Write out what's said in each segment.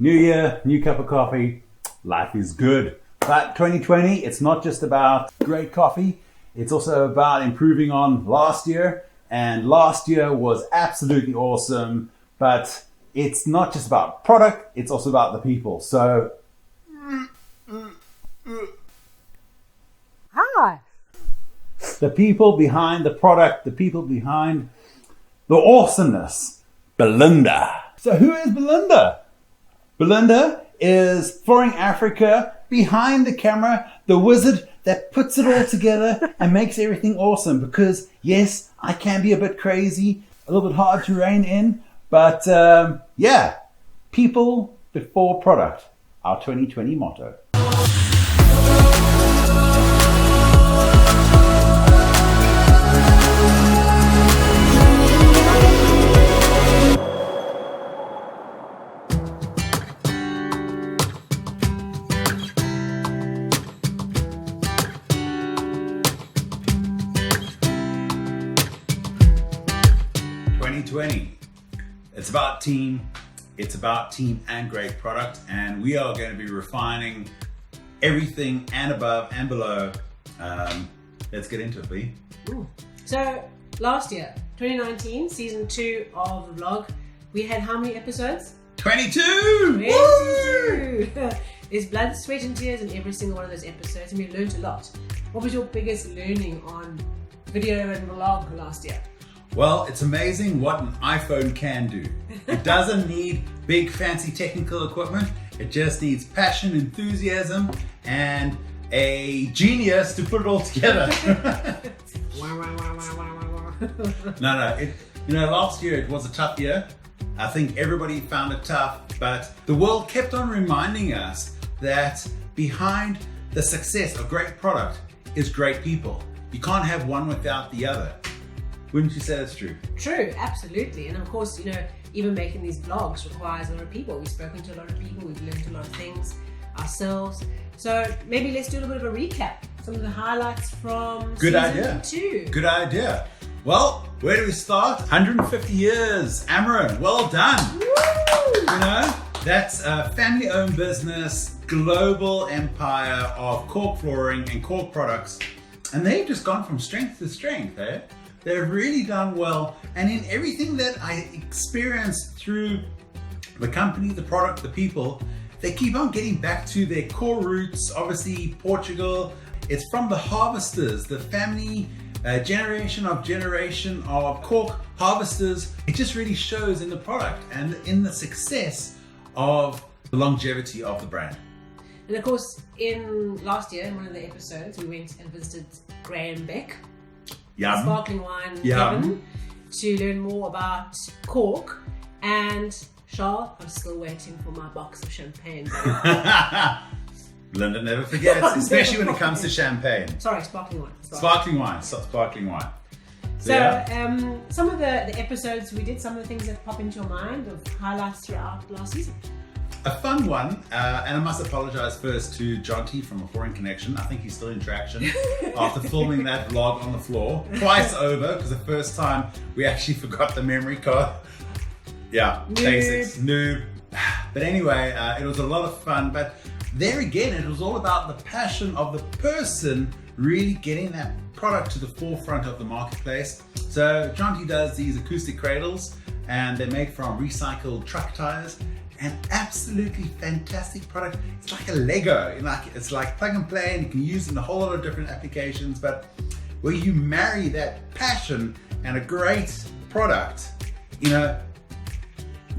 New year, new cup of coffee, life is good. But 2020, it's not just about great coffee, it's also about improving on last year. And last year was absolutely awesome, but it's not just about product, it's also about the people. So, Hi. the people behind the product, the people behind the awesomeness, Belinda. So who is Belinda? Belinda is Flooring Africa, behind the camera, the wizard that puts it all together and makes everything awesome. Because yes, I can be a bit crazy, a little bit hard to rein in, but yeah, people before product, our 2020 motto. It's about team and great product, and we are going to be refining everything and above and below. Let's get into it, B. So last year, 2019, season 2 of the vlog, we had how many episodes? 22! 22! There's blood, sweat and tears in every single one of those episodes, and we learned a lot. What was your biggest learning on video and vlog last year? Well, it's amazing what an iPhone can do. It doesn't need big fancy technical equipment. It just needs passion, enthusiasm, and a genius to put it all together. No. Last year it was a tough year. I think everybody found it tough, but the world kept on reminding us that behind the success of great product is great people. You can't have one without the other. Wouldn't you say that's true? True, absolutely. And of course, even making these vlogs requires a lot of people. We've spoken to a lot of people, we've learned a lot of things ourselves. So maybe let's do a little bit of a recap. Some of the highlights from season 2. Good idea. Well, where do we start? 150 years, Amarin, well done. Woo! That's a family-owned business, global empire of cork flooring and cork products. And they've just gone from strength to strength, eh? They've really done well, and in everything that I experienced through the company, the product, the people, they keep on getting back to their core roots. Obviously, Portugal. It's from the harvesters, the family generation of cork harvesters. It just really shows in the product and in the success of the longevity of the brand. And of course, in last year, in one of the episodes, we went and visited Graham Beck. Yum. Sparkling wine Yum. heaven, to learn more about cork. And Charles, I'm still waiting for my box of champagne. Belinda never forgets, especially when it comes to champagne. Sorry, sparkling wine. Sparkling wine. So, some of the episodes, we did some of the things that pop into your mind of highlights throughout last season. A fun one, and I must apologize first to Jonty from A Flooring Connection. I think he's still in traction after filming that vlog on the floor twice over, because the first time we actually forgot the memory card. Yeah, Noob. Basics, noob. But anyway, it was a lot of fun, but there again, it was all about the passion of the person really getting that product to the forefront of the marketplace. So Jonty does these acoustic cradles, and they're made from recycled truck tires. An absolutely fantastic product. It's like a Lego. It's like plug and play, and you can use it in a whole lot of different applications. But where you marry that passion and a great product,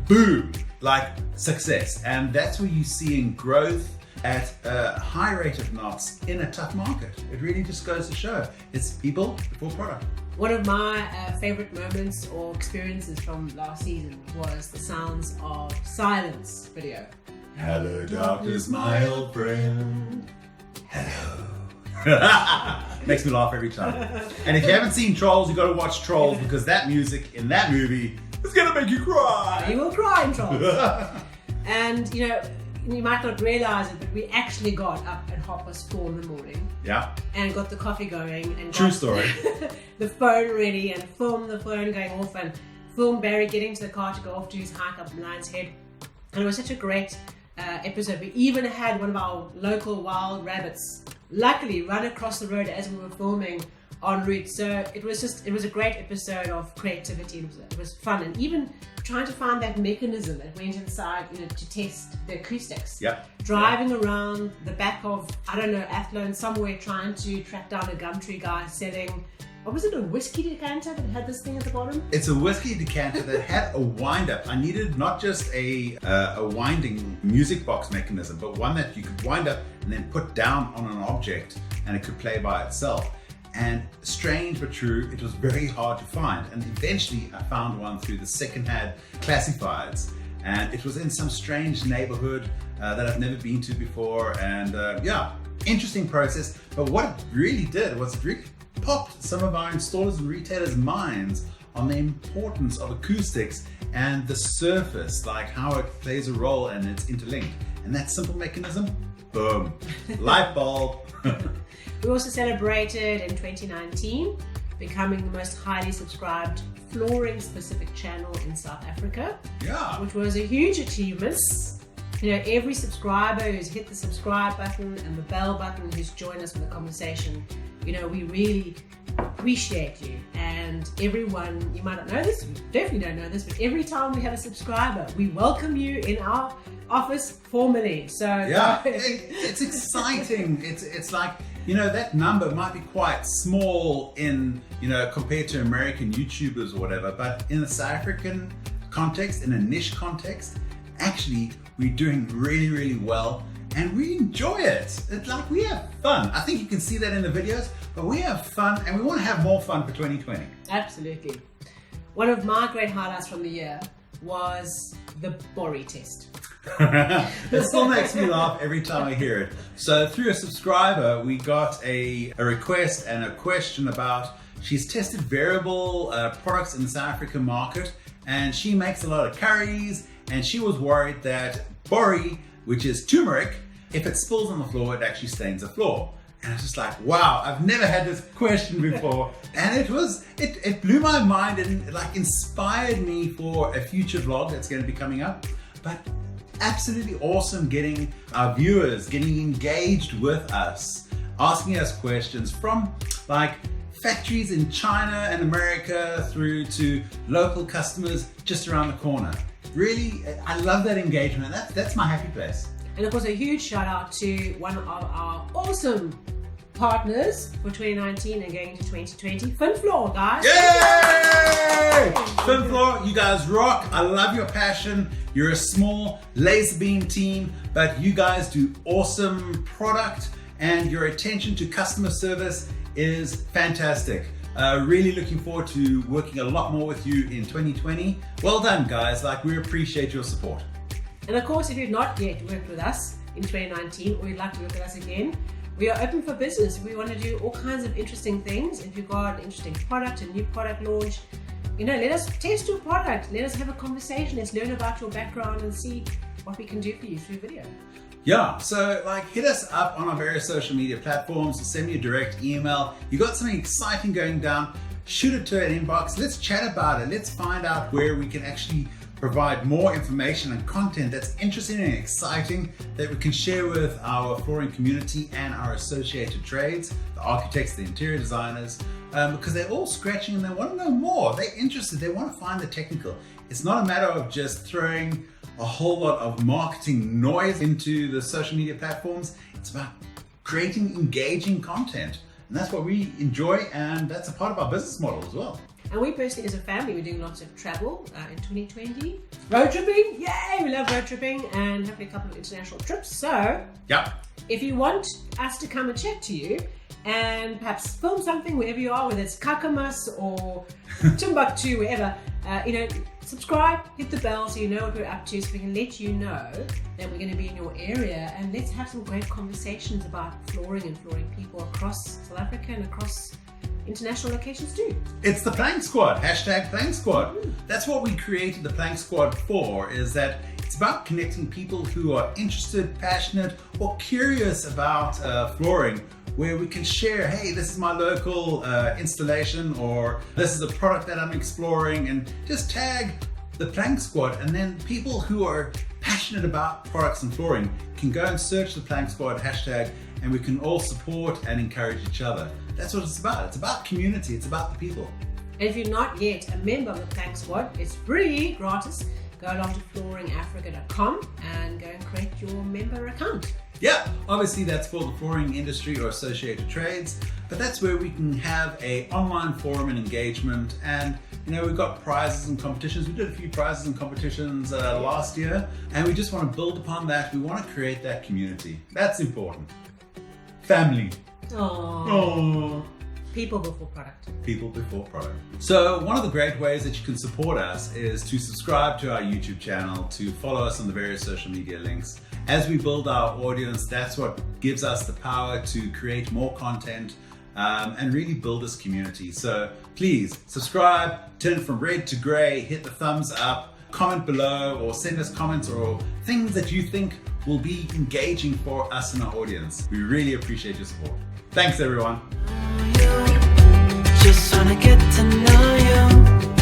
boom, like success. And that's where you're seeing growth at a high rate of knots in a tough market. It really just goes to show it's people before product. One of my favorite moments or experiences from last season was the Sounds of Silence video. Hello, darkness, my old friend. Hello. Makes me laugh every time. And if you haven't seen Trolls, you've got to watch Trolls, because that music in that movie is going to make you cry. You will cry in Trolls. And you might not realize it, but we actually got up at 4:30 in the morning. Yeah. And got the coffee going. And True got story. the phone ready and filmed the phone going off and filmed Barry getting to the car to go off to his hike up Lion's Head. And it was such a great episode. We even had one of our local wild rabbits luckily run across the road as we were filming en route. So it was a great episode of creativity. It was fun, and even trying to find that mechanism that went inside, to test the acoustics. Yeah. Driving around the back of, I don't know, Athlone somewhere, trying to track down a Gumtree guy selling, what was it, a whiskey decanter that had this thing at the bottom? It's a whiskey decanter that had a wind-up. I needed not just a winding music box mechanism, but one that you could wind up and then put down on an object and it could play by itself. And strange but true, it was very hard to find. And eventually I found one through the secondhand classifieds. And it was in some strange neighborhood that I've never been to before. And yeah, interesting process. But what it really did was it really popped some of our installers and retailers' minds on the importance of acoustics and the surface, like how it plays a role and it's interlinked. And that simple mechanism, boom, light bulb. We also celebrated in 2019 becoming the most highly subscribed flooring specific channel in South Africa. Yeah. Which was a huge achievement. Every subscriber who's hit the subscribe button and the bell button, who's joined us in the conversation, we really appreciate you. And everyone, you might not know this, you definitely don't know this, but every time we have a subscriber, we welcome you in our office formally. So yeah, it's exciting. It's like, that number might be quite small in, compared to American YouTubers or whatever, but in a South African context, in a niche context, actually we're doing really, really well and we enjoy it. It's like we have fun. I think you can see that in the videos, but we have fun and we want to have more fun for 2020. Absolutely. One of my great highlights from the year was the Bori test. It still makes me laugh every time I hear it. So through a subscriber, we got a request and a question about, she's tested variable products in the South African market and she makes a lot of curries, and she was worried that Bori, which is turmeric, if it spills on the floor, it actually stains the floor. And I was just like, wow, I've never had this question before. And it blew my mind and inspired me for a future vlog that's going to be coming up. But absolutely awesome getting our viewers getting engaged with us, asking us questions from factories in China and America through to local customers just around the corner. Really, I love that engagement. That's my happy place. And of course, a huge shout out to one of our awesome partners for 2019 and going into 2020, FinFloor, guys. Yay! FinFloor, you guys rock. I love your passion. You're a small laser beam team, but you guys do awesome product and your attention to customer service is fantastic. Really looking forward to working a lot more with you in 2020. Well done, guys. We appreciate your support. And of course, if you've not yet worked with us in 2019 or you'd like to work with us again, we are open for business. We want to do all kinds of interesting things. If you've got an interesting product, a new product launch, let us test your product. Let us have a conversation. Let's learn about your background and see what we can do for you through video. Yeah, so hit us up on our various social media platforms, send me a direct email. You got something exciting going down, shoot it to an inbox. Let's chat about it. Let's find out where we can actually provide more information and content that's interesting and exciting that we can share with our flooring community and our associated trades, the architects, the interior designers, because they're all scratching and they want to know more. They're interested, they want to find the technical. It's not a matter of just throwing a whole lot of marketing noise into the social media platforms. It's about creating engaging content. And that's what we enjoy, and that's a part of our business model as well. And we personally, as a family, we're doing lots of travel in 2020. Road tripping, yay! We love road tripping and hopefully a couple of international trips. So, yeah, if you want us to come and chat to you and perhaps film something wherever you are, whether it's Kakamas or Timbuktu, wherever, subscribe, hit the bell so you know what we're up to, so we can let you know that we're going to be in your area, and let's have some great conversations about flooring and flooring people across South Africa and across international locations too. It's the Plank Squad, hashtag Plank Squad. That's what we created the Plank Squad for, is that it's about connecting people who are interested, passionate, or curious about flooring, where we can share, hey, this is my local installation, or this is a product that I'm exploring, and just tag the Plank Squad. And then people who are passionate passionate about products and flooring can go and search the Plank Squad hashtag, and we can all support and encourage each other. That's what it's about. It's about community. It's about the people. And if you're not yet a member of the Plank Squad, it's free, gratis. Go along to flooringafrica.com and go and create your member account. Yeah, obviously that's for the flooring industry or associated trades, but that's where we can have a online forum and engagement. And we've got prizes and competitions. We did a few prizes and competitions last year, and we just want to build upon that. We want to create that community. That's important. Family. Oh. People before product. People before product. So one of the great ways that you can support us is to subscribe to our YouTube channel, to follow us on the various social media links. As we build our audience, that's what gives us the power to create more content and really build this community. So please subscribe, turn it from red to gray, hit the thumbs up, comment below, or send us comments or things that you think will be engaging for us and our audience. We really appreciate your support. Thanks everyone. Just wanna get to know you.